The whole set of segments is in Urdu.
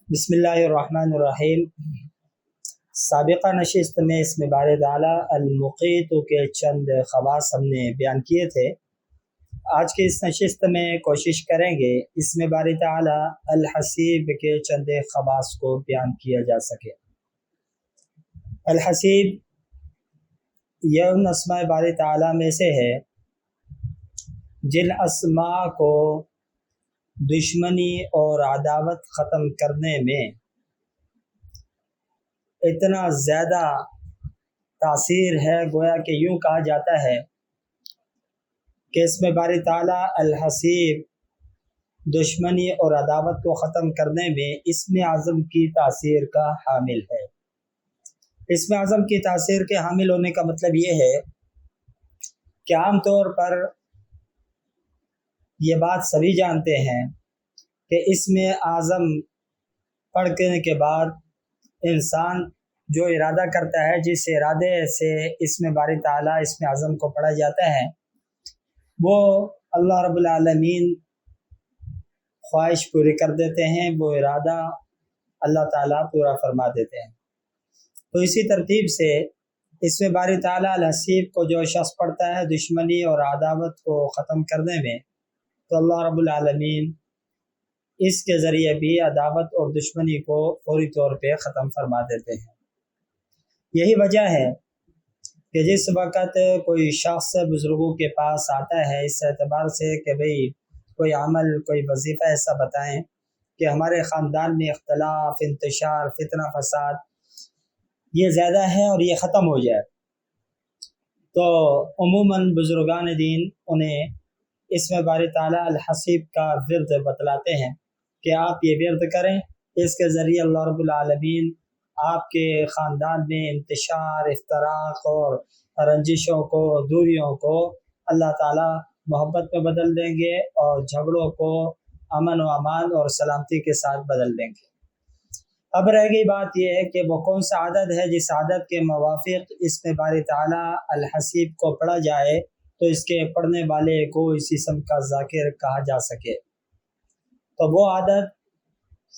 بسم اللہ الرحمن الرحیم۔ سابقہ نشست میں اس میں بار تعالیٰ المقیت کے چند خواص ہم نے بیان کیے تھے۔ آج کے اس نشست میں کوشش کریں گے اس میں بار تعالیٰ الحسیب کے چند خواص کو بیان کیا جا سکے۔ الحسیب یہ ان اسماء بار تعالیٰ میں سے ہے جن اسماء کو دشمنی اور عداوت ختم کرنے میں اتنا زیادہ تاثیر ہے، گویا کہ یوں کہا جاتا ہے کہ اس میں باری تعالیٰ الحسیب دشمنی اور عداوت کو ختم کرنے میں اسم اعظم کی تاثیر کا حامل ہے۔ اسم اعظم کی تاثیر کے حامل ہونے کا مطلب یہ ہے کہ عام طور پر یہ بات سبھی جانتے ہیں کہ اسم اعظم پڑھنے کے بعد انسان جو ارادہ کرتا ہے، جس ارادے سے اسم باری تعالیٰ اسم اعظم کو پڑھا جاتا ہے، وہ اللہ رب العالمین خواہش پوری کر دیتے ہیں، وہ ارادہ اللہ تعالیٰ پورا فرما دیتے ہیں۔ تو اسی ترتیب سے اسم باری تعالیٰ الحسیب کو جو شخص پڑھتا ہے دشمنی اور عداوت کو ختم کرنے میں، تو اللہ رب العالمین اس کے ذریعے بھی عداوت اور دشمنی کو فوری طور پہ ختم فرما دیتے ہیں۔ یہی وجہ ہے کہ جس وقت کوئی شخص بزرگوں کے پاس آتا ہے اس اعتبار سے کہ بھئی کوئی عمل، کوئی وظیفہ ایسا بتائیں کہ ہمارے خاندان میں اختلاف، انتشار، فتنہ فساد یہ زیادہ ہے اور یہ ختم ہو جائے، تو عموماً بزرگان دین انہیں اسم باری تعالیٰ الحسیب کا ورد بتلاتے ہیں کہ آپ یہ ورد کریں، اس کے ذریعے اللہ رب العالمین آپ کے خاندان میں انتشار، افتراق اور رنجشوں کو، دوریوں کو اللہ تعالیٰ محبت میں بدل دیں گے اور جھگڑوں کو امن و امان اور سلامتی کے ساتھ بدل دیں گے۔ اب رہ گئی بات یہ ہے کہ وہ کون سا عدد ہے جس عدد کے موافق اسم باری تعالیٰ الحسیب کو پڑھا جائے تو اس کے پڑھنے والے کو اس اسم کا ذاکر کہا جا سکے۔ تو وہ عدد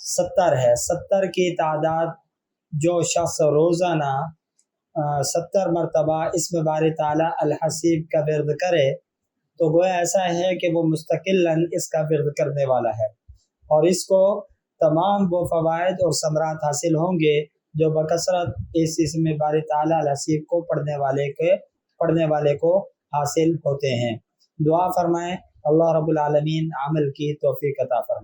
70 ہے۔ 70 کی تعداد جو شخص روزانہ 70 مرتبہ اسم باری تعالیٰ الحسیب کا ورد کرے تو گویا ایسا ہے کہ وہ مستقلاً اس کا ورد کرنے والا ہے، اور اس کو تمام وہ فوائد اور ثمرات حاصل ہوں گے جو بکثرت اس اسم باری تعالیٰ الحسیب کو پڑھنے والے کو حاصل ہوتے ہیں۔ دعا فرمائیں اللہ رب العالمین عمل کی توفیق عطا فرمائے۔